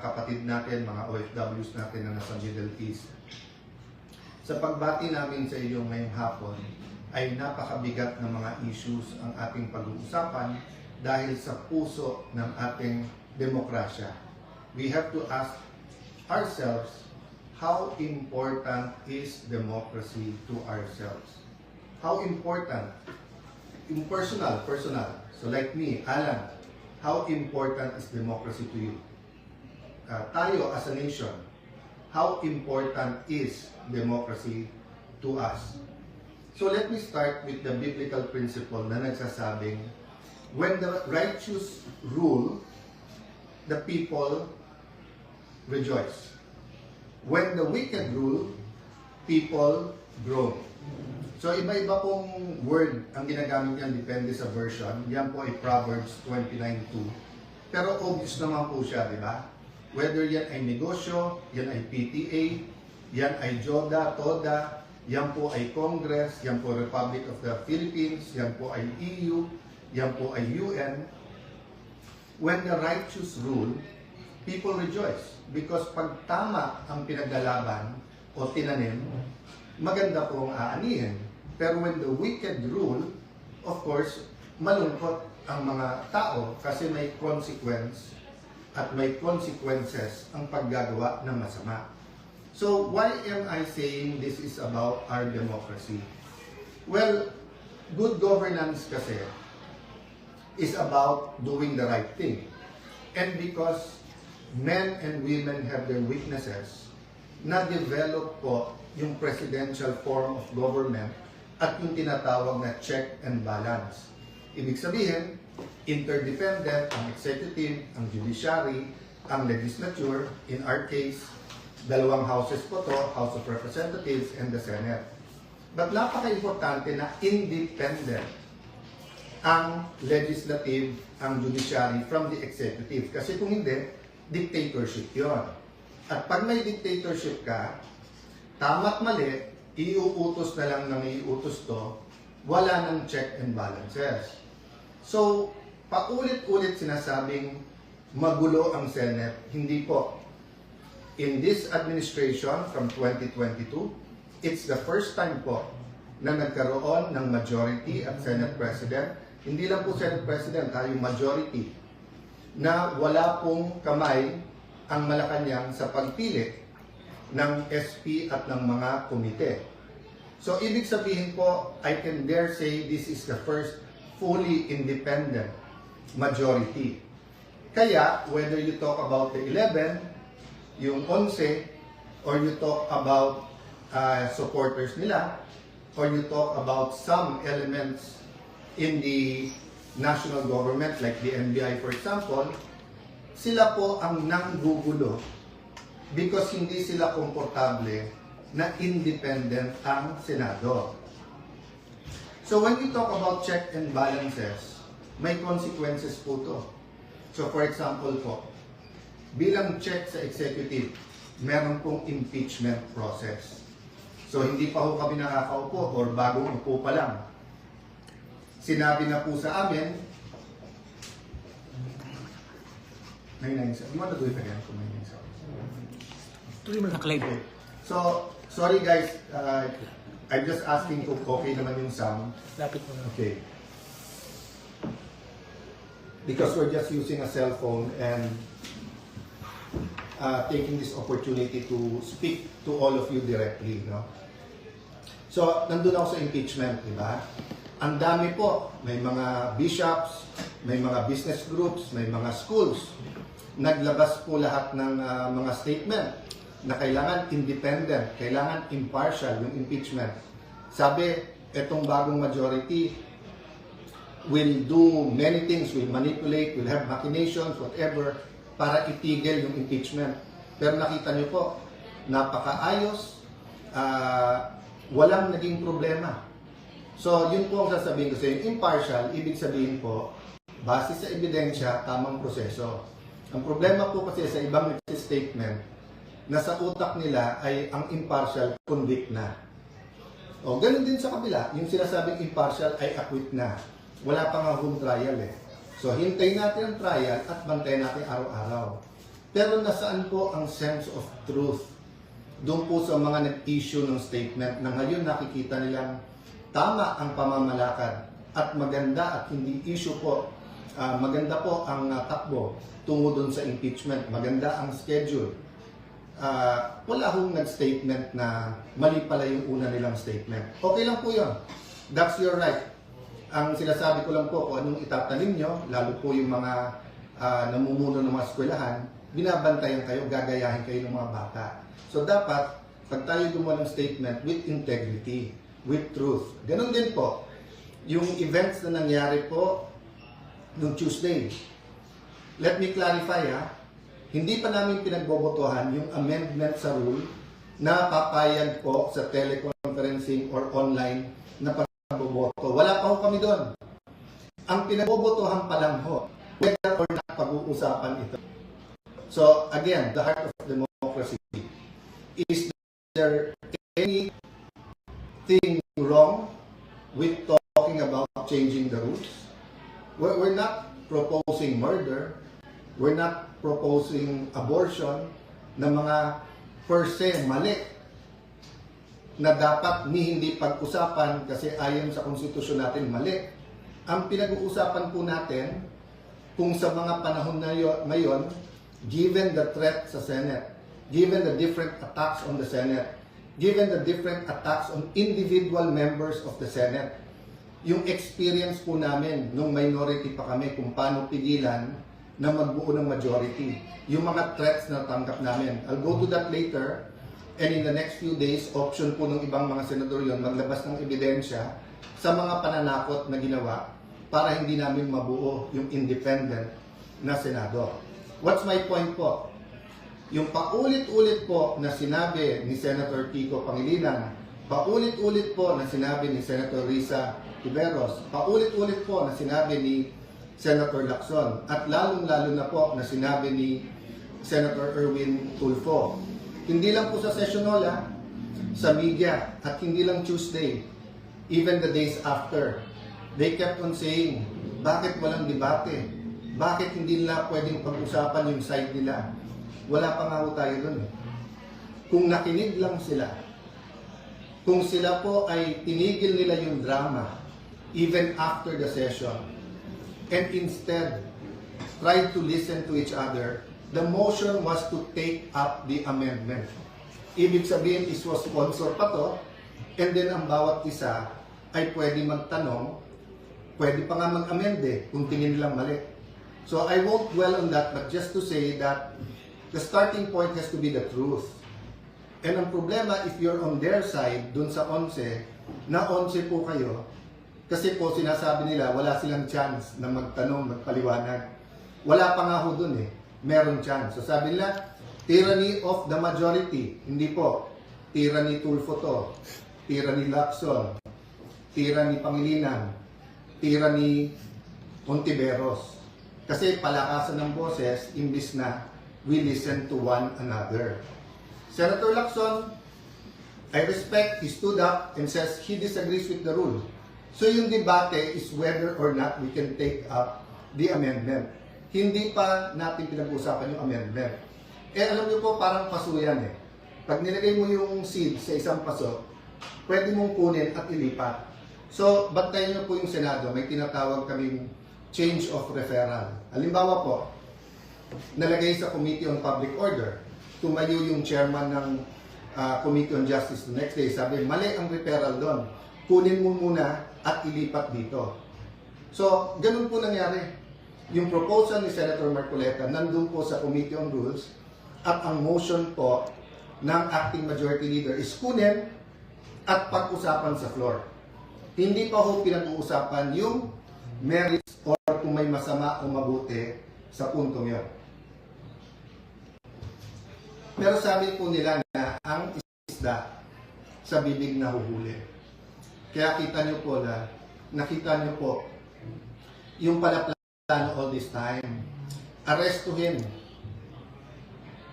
kapatid natin, mga OFWs natin na nasa Middle East. Sa pagbati namin sa iyo ngayong hapon, ay napakabigat ng mga issues ang ating pag-uusapan dahil sa puso ng ating demokrasya. We have to ask ourselves, how important is democracy to ourselves? How important? In personal. So like me, Alan, how important is democracy to you? Tayo as a nation, how important is democracy to us? So let me start with the biblical principle na nagsasabing, when the righteous rule, the people rejoice. When the wicked rule, people groan. So iba-iba pong word ang ginagamit niyan, depende sa version. Yan po ay Proverbs 29:2. Pero obvious naman po siya, di ba? Whether yan ay negosyo, yan ay PTA, yan ay JODA, TODA, yan po ay Congress, yan po Republic of the Philippines, yan po ay EU, yan po ay UN. When the righteous rule, people rejoice. Because pag tama ang pinaglalaban o tinanim, maganda po ang aanihin. Pero when the wicked rule, of course, malungkot ang mga tao kasi may consequence at may consequences ang paggagawa ng masama. So, why am I saying this is about our democracy? Well, good governance kasi is about doing the right thing. And because men and women have their weaknesses, na-develop po yung presidential form of government at yung tinatawag na check and balance. Ibig sabihin, interdependent ang executive, ang judiciary, ang legislature, in our case, dalawang houses po to, House of Representatives and the Senate. But napaka-importante na independent ang legislative, ang judiciary from the executive. Kasi kung hindi, dictatorship yon. At pag may dictatorship ka, tama't mali, iuutos na lang ng iuutos to, wala ng check and balances. So, paulit-ulit sinasabing magulo ang Senate. Hindi po. In this administration from 2022, it's the first time po na nagkaroon ng majority at Senate President. Hindi lang po Senate President, yung majority, na wala pong kamay ang Malacanang sa pagpili ng SP at ng mga komite. So, ibig sabihin po, I can dare say this is the first fully independent majority. Kaya, whether you talk about the 11, yung 11, or you talk about supporters nila, or you talk about some elements in the national government, like the NBI for example, sila po ang nanggugulo because hindi sila komportable na independent ang Senado. So when we talk about check and balances, may consequences po to. So for example po, bilang check sa executive, meron pong impeachment process. So hindi pa ho kami nakakaupo or bagong upo pa lang. Sinabi na po sa amin, you want to do it again? Okay. So, sorry guys, I'm just asking kung okay naman yung sound. Lapit mo na. Okay. Because we're just using a cell phone and taking this opportunity to speak to all of you directly, no? So, nandun ako sa impeachment, di ba? Ang dami po, may mga bishops, may mga business groups, may mga schools. Naglabas po lahat ng mga statement na kailangan independent, kailangan impartial yung impeachment. Sabi, etong bagong majority will do many things, will manipulate, will have machinations, whatever, para itigil yung impeachment. Pero nakita niyo po, napakaayos, walang naging problema. So, yun po ang sasabihin ko sa inyo. Impartial, ibig sabihin po, base sa ebidensya, tamang proseso. Ang problema po kasi sa ibang statement, na sa utak nila ay ang impartial convict na. O, ganun din sa kabila. Yung sinasabing impartial ay acquit na. Wala pa nga home trial eh. So, hintayin natin ang trial at bantayan natin araw-araw. Pero nasaan po ang sense of truth? Doon po sa mga nag-issue ng statement na ngayon nakikita nilang tama ang pamamalakad at maganda at hindi issue po. Maganda po ang takbo tungo doon sa impeachment. Maganda ang schedule. Wala hong nag-statement na mali pala yung una nilang statement. Okay lang po yun. That's your right. Ang sinasabi ko lang po kung anong itatanim nyo, lalo po yung mga namumuno ng mga eskwelahan, binabantayan kayo, gagayahin kayo ng mga bata. So dapat, pag tayo gumawa ng statement with integrity, with truth. Ganon din po, yung events na nangyari po noong Tuesday. Let me clarify hindi pa namin pinagbobotohan yung amendment sa rule na papayag po sa teleconferencing or online na pagboboto. Wala pa ho kami doon. Ang pinagbobotohan pa lang ho, whether or not pag-uusapan ito. So again, the heart of democracy. Is there anything wrong with talking about changing the rules? We're not proposing murder. We're not proposing abortion na mga per se mali na dapat hindi pag-usapan kasi ayon sa konstitusyon natin mali. Ang pinag-uusapan po natin kung sa mga panahon na ngayon, given the threat sa Senate, given the different attacks on the Senate, given the different attacks on individual members of the Senate, yung experience po namin nung minority pa kami kung paano pigilan na magbuo ng majority. Yung mga threats na tanggap namin. I'll go to that later. And in the next few days, option po ng ibang mga senador yon maglabas ng ebidensya sa mga pananakot na ginawa para hindi namin mabuo yung independent na Senado. What's my point po? Yung paulit-ulit po na sinabi ni Senator Kiko Pangilinan, paulit-ulit po na sinabi ni Senator Risa Tiveros, paulit-ulit po na sinabi ni Senator Lacson, at lalong-lalo na po na sinabi ni Senator Erwin Tulfo. Hindi lang po sa session hall, sa media, at hindi lang Tuesday, even the days after. They kept on saying, bakit walang debate? Bakit hindi nila pwedeng pag-usapan yung side nila? Wala pa nga ho tayo dun. Kung nakinig lang sila, kung sila po ay tinigil nila yung drama, even after the session, and instead tried to listen to each other, the motion was to take up the amendment. Ibig sabihin, is was sponsor pa to, and then ang bawat isa ay pwede magtanong, pwede pa nga mag-amend kung tingin nilang mali. So I won't dwell on that, but just to say that the starting point has to be the truth. And ang problema, if you're on their side, dun sa 11, na 11 po kayo, kasi po sinasabi nila, wala silang chance na magtanong, magpaliwanag. Wala pa nga ho dun meron chance. So sabi nila, tyranny of the majority. Hindi po. Tyranny Tulfo to. Tyranny Lacson. Tyranny Pangilinan. Tyranny Ontiveros. Kasi palakasan ng boses, imbis na we listen to one another. Senator Lacson, I respect, he stood up and says he disagrees with the rule. So yung debate is whether or not we can take up the amendment. Hindi pa natin pinag-usapan yung amendment. Alam niyo po, parang paso yan Pag nilagay mo yung seed sa isang paso, pwede mong kunin at ilipat. So, bantayan niyo po yung Senado, may tinatawag kaming change of referral. Halimbawa po, nalagay sa Committee on Public Order, tumayo yung chairman ng Committee on Justice the next day, sabi, mali ang referral doon. Kunin mo muna at ilipat dito. So, ganun po nangyari. Yung proposal ni Senator Marcoleta nandun po sa Committee on Rules at ang motion po ng acting majority leader is kunin at pag-usapan sa floor. Hindi pa ho pinag-uusapan yung merits or kung may masama o mabuti sa puntong yun. Pero sabi po nila na ang isda sa bibig na huhuli. Kaya kita nyo po na, nakita nyo po, yung pala plano all this time, arrestuhin,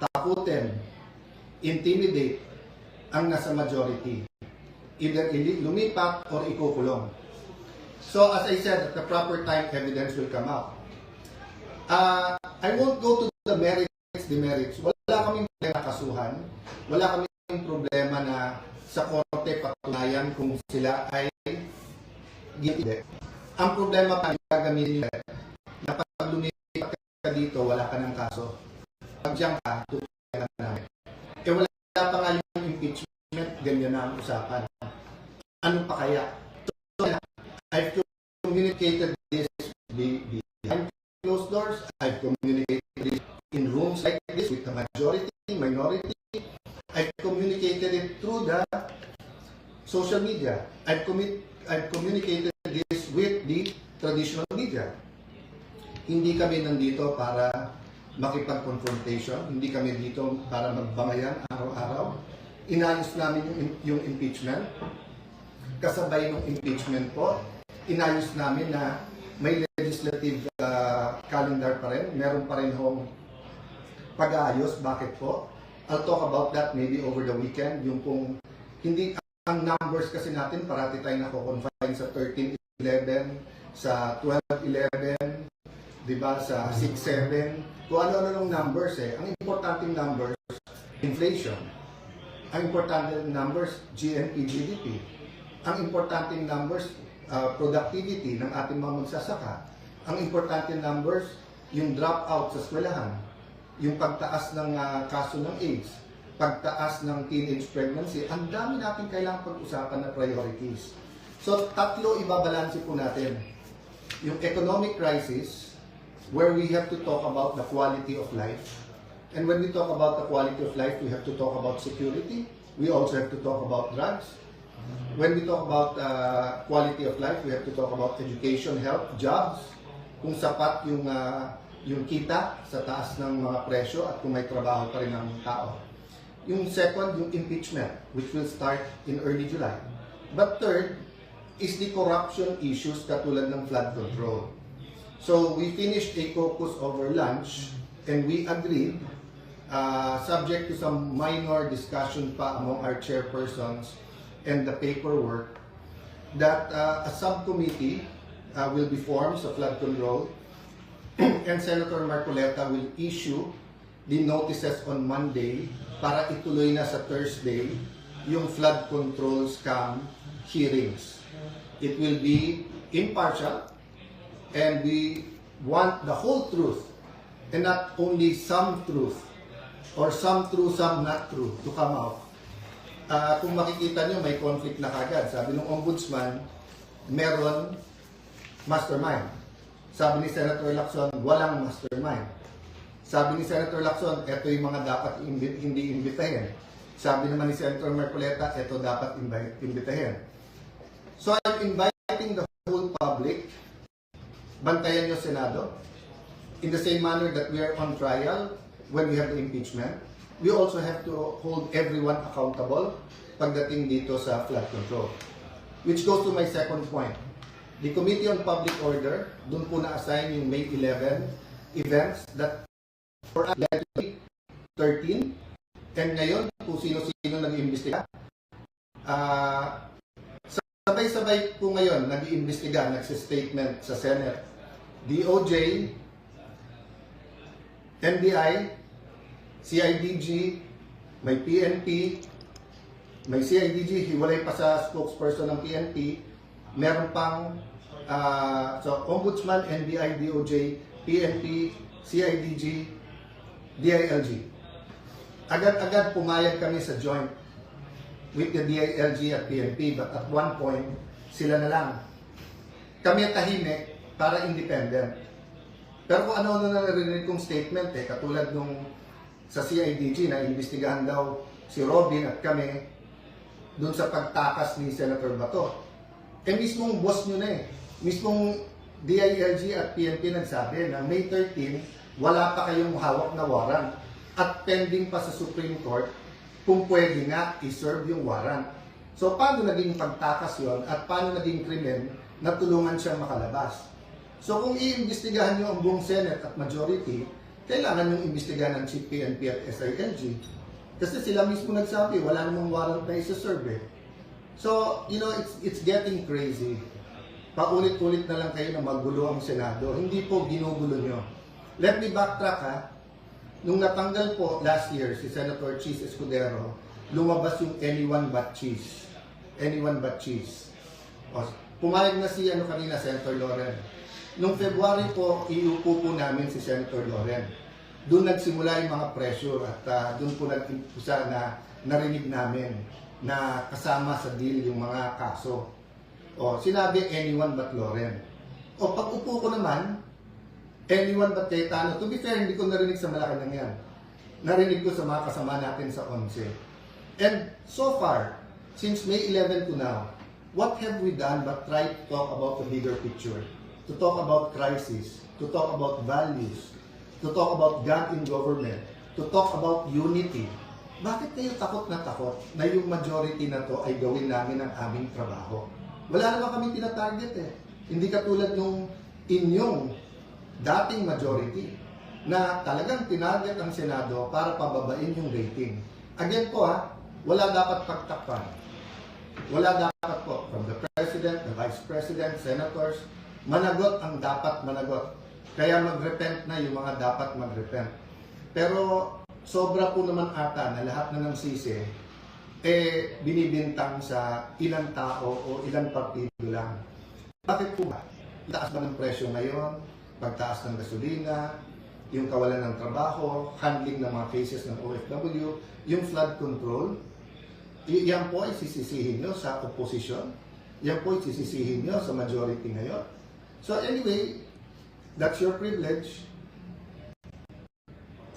takutin, intimidate ang nasa majority. Either lumipat or ikukulong. So as I said, at the proper time, evidence will come out. I won't go to the merits demerits, wala kaming problema kasuhan, wala kaming problema na sa korte patunayan kung sila ay guilty. Ang problema pa gagamitin nila na pag lumipat ka dito, wala ka ng kaso. Pag diyan ka, tutuyan ka namin. Wala pa nga yung impeachment, ganyan na ang usapan. Ano pa kaya? So, I've communicated this behind closed doors. I've communicated this in rooms like this with the majority, minority. I've communicated it through the social media. I've communicated this with the traditional media. Hindi kami nandito para makipag-confrontation. Hindi kami dito para magbangayan araw-araw. Inayos namin yung impeachment. Kasabay ng impeachment po, inayos namin na may legislative calendar pa rin. Meron pa rin hong pag-aayos. Bakit po? I'll talk about that maybe over the weekend. Yung kung hindi ang numbers kasi natin, parati tayo nako-confine sa 13-11, sa 12-11, di ba, sa 6-7. Kung ano-ano ng numbers eh. Ang importanteng numbers, inflation. Ang importanteng numbers, GNP, GDP. Ang importanteng numbers, productivity ng ating mga magsasaka. Ang importanteng numbers, yung dropout sa eskwelahan. Yung pagtaas ng kaso ng AIDS, pagtaas ng teenage pregnancy, ang dami natin kailangang pag-usapan na priorities. So, tatlo ibabalanse po natin. Yung economic crisis, where we have to talk about the quality of life. And when we talk about the quality of life, we have to talk about security. We also have to talk about drugs. When we talk about quality of life, we have to talk about education, health, jobs, kung sapat yung kita sa taas ng mga presyo at kung may trabaho pa rin ang tao. Yung second, yung impeachment, which will start in early July. But third, is the corruption issues katulad ng flood control. So we finished a caucus over lunch and we agreed, subject to some minor discussion pa among our chairpersons and the paperwork, that a subcommittee will be formed sa flood control and Senator Marcoleta will issue the notices on Monday para ituloy na sa Thursday yung flood control scam hearings. It will be impartial and we want the whole truth and not only some truth or some true, some not true to come out. Kung makikita nyo, may conflict na kagad. Sabi ng ombudsman, meron mastermind. Sabi ni Senator Lacson, walang mastermind. Sabi ni Senator Lacson, ito yung mga dapat hindi imbitahin. Sabi naman ni Senator Marcoleta, ito dapat imbitahin. So I'm inviting the whole public, bantayan nyo Senado, in the same manner that we are on trial when we have the impeachment. We also have to hold everyone accountable pagdating dito sa flood control. Which goes to my second point. The Committee on Public Order, doon po na-assign yung May 11 events that for us led to 13. And ngayon, kung sino-sino nag-iimbestiga. Sabay-sabay po ngayon nag-iimbestiga, nagsistatement sa Senate. DOJ, NBI, CIDG, may PNP, may CIDG, hiwalay pa sa spokesperson ng PNP, meron pang so Ombudsman, NBI, DOJ, PNP, CIDG, DILG. Agad-agad pumayag kami sa joint with the DILG at PNP, but at one point, sila na lang. Kami tahimik para independent. Pero kung ano-ano na narinig kong statement, katulad nung sa CIDG na imbestigahan daw si Robin at kami dun sa pagtakas ni Senator Bato. Mismong boss nyo na mismong DILG at PNP nagsabi na May 13, wala pa kayong hawak na warrant at pending pa sa Supreme Court kung pwede nga i-serve yung warrant. So paano naging pagtakas yon at paano naging krimen na tulungan siyang makalabas? So kung iimbestigahan nyo ang buong Senate at majority, kailangan yung imbestigahan ng Chief PNP at SILG. Kasi sila mismo nagsabi, wala namang warrant na isa-serve. So, you know, it's getting crazy. Paulit-ulit na lang kayo na magulo ang Senado. Hindi po ginugulo nyo. Let me backtrack ha. Nung natanggal po last year si Senator Cheese Escudero, lumabas yung anyone but cheese. Anyone but cheese. O, pumayag na si kanina, Senator Loren. Nung February po, iupo po namin si Senator Loren. Doon nagsimula yung mga pressure at doon po nag-impisa na narinig namin na kasama sa deal yung mga kaso. O, sinabi anyone but Loren. O, pag upo ko naman, anyone but Cayetano. To be fair, hindi ko narinig sa Malacanang yan. Narinig ko sa mga kasama natin sa 11. And so far, since May 11 to now, what have we done but try to talk about the bigger picture? To talk about crisis, to talk about values, to talk about God in government, to talk about unity. Bakit kayo takot na yung majority na to ay gawin namin ang aming trabaho? Wala naman kami tinatarget eh. Hindi katulad yung inyong dating majority na talagang tinarget ang Senado para pababain yung rating. Again po wala dapat pagtakpan. Wala dapat po from the President, the Vice President, Senators, managot ang dapat managot. Kaya mag-repent na yung mga dapat mag-repent. Pero sobra po naman ata na lahat na ng sisi binibintang sa ilang tao o ilang partido lang. Bakit po ba? Itaas ba ng presyo ngayon? Pagtaas ng gasolina, yung kawalan ng trabaho, handling ng mga cases ng OFW, yung flood control, yan po ay sisisihin nyo sa opposition, yan po ay sisisihin nyo sa majority ngayon. So anyway, that's your privilege.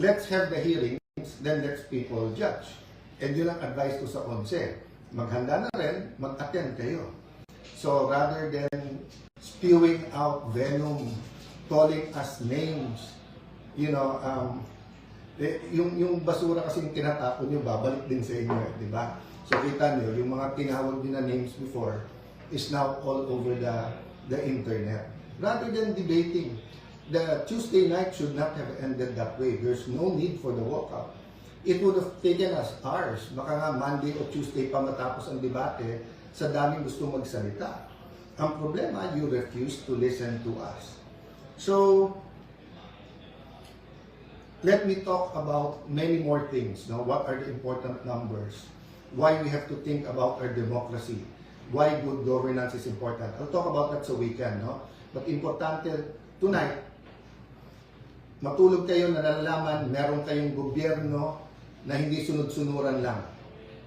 Let's have the hearings, then let's people judge. And yun ang advice ko sa 11. Maghanda na rin, mag-attend kayo. So rather than spewing out venom, calling us names, yung basura kasi yung tinatapon nyo, babalik din sa inyo, di ba? So kita nyo, yung mga tinawag nyo na names before is now all over the internet. Rather than debating, the Tuesday night should not have ended that way. There's no need for the walkout. It would have taken us hours, baka nga Monday o Tuesday pa matapos ang debate sa daming gusto magsalita. Ang problema, you refuse to listen to us. So, let me talk about many more things. No? What are the important numbers? Why we have to think about our democracy? Why good governance is important? I'll talk about that sa weekend. No? But importante, tonight, matulog kayo na nalalaman, meron kayong gobyerno na hindi sunod-sunuran lang.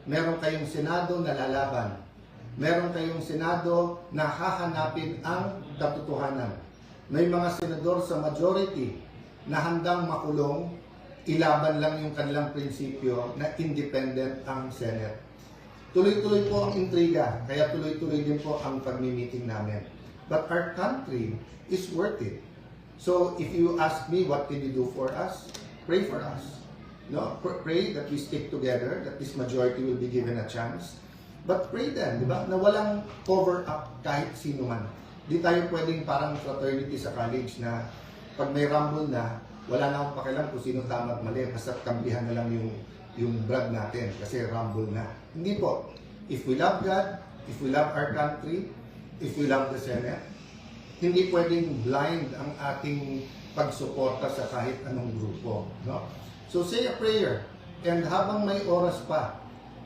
Meron kayong Senado na lalaban. Meron kayong Senado na hahanapin ang katotohanan. May mga senador sa majority na handang makulong, ilaban lang yung kanilang prinsipyo na independent ang Senate. Tuloy-tuloy po ang intriga, kaya tuloy-tuloy din po ang pagmi-meeting namin. But our country is worth it. So if you ask me what can you do for us, pray for us. No, pray that we stick together, that this majority will be given a chance. But pray then, di ba, na walang cover up kahit sino man. Di tayo pwedeng parang fraternity sa college na pag may rumble na, wala na akong pakialam kung sino tama at mali, basta kambihan na lang yung brad natin kasi rumble na. Hindi po. If we love God, if we love our country, if we love the Senate, hindi pwedeng blind ang ating pagsuporta sa kahit anong grupo. No? So say a prayer, and habang may oras pa,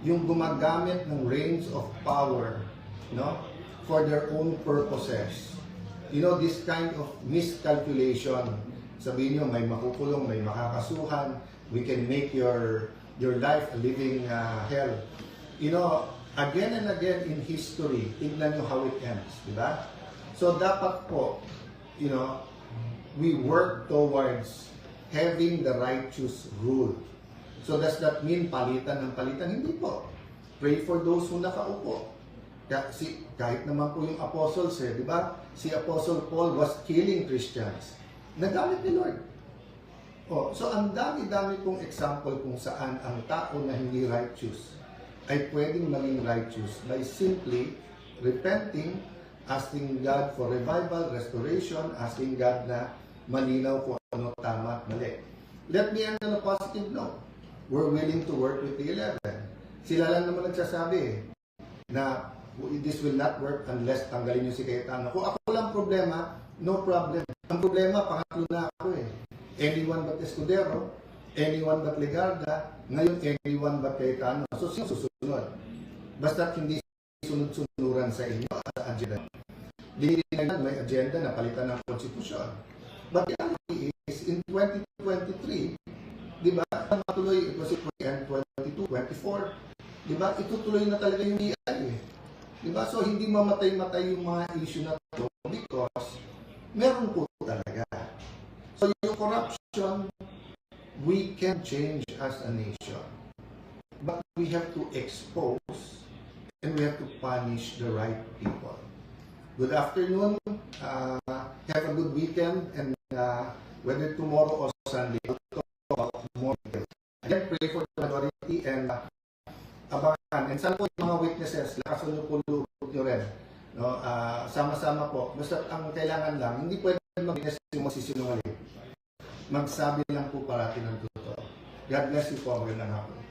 yung gumagamit ng reins of power, no? For their own purposes. This kind of miscalculation. Sabihin nyo, may makukulong, may makakasuhan, we can make your life a living hell. Again and again in history, tignan nyo how it ends, di ba? So dapat po, we work towards having the righteous rule. So does that mean palitan ng palitan? Hindi po. Pray for those who nakaupo. Kahit naman po yung apostles, di ba? Si Apostle Paul was killing Christians. Nagamit ni Lord. So ang dami-dami pong example kung saan ang tao na hindi righteous ay pwedeng maging righteous by simply repenting, asking God for revival, restoration, asking God na malinaw kung ano tama at mali. Let me end on a positive note. We're willing to work with the 11. Sila lang naman nagsasabi na this will not work unless tanggalin nyo si Cayetano. Kung ako lang problema, no problem. Ang problema, pangatlo na ako Anyone but Escudero, anyone but Legarda, ngayon anyone but Cayetano. So, sino susunod? Basta't hindi sunod-sunuran sa inyo sa agenda. Di rin may agenda na palitan ng konstitusyon. But the reality is, in 2023, di ba, matuloy, it was 22, 24, di ba, itutuloy na talaga yung BI eh. Di ba? So, hindi mamatay-matay yung mga issue na to because meron po talaga. So, yung corruption, we can change as a nation. But we have to expose and we have to punish the right people. Good afternoon. Have a good weekend, and whether tomorrow or Sunday, we'll talk about more details. Again, pray for the majority and abangan. And saan po yung mga witnesses, lakasan nyo po loob nyo rin. No? Sama-sama po. Basta ang kailangan lang, hindi pwede mag-witness yung magsisinungaling. Magsabi lang po parati ng totoo. God bless you po. Magandang hapon.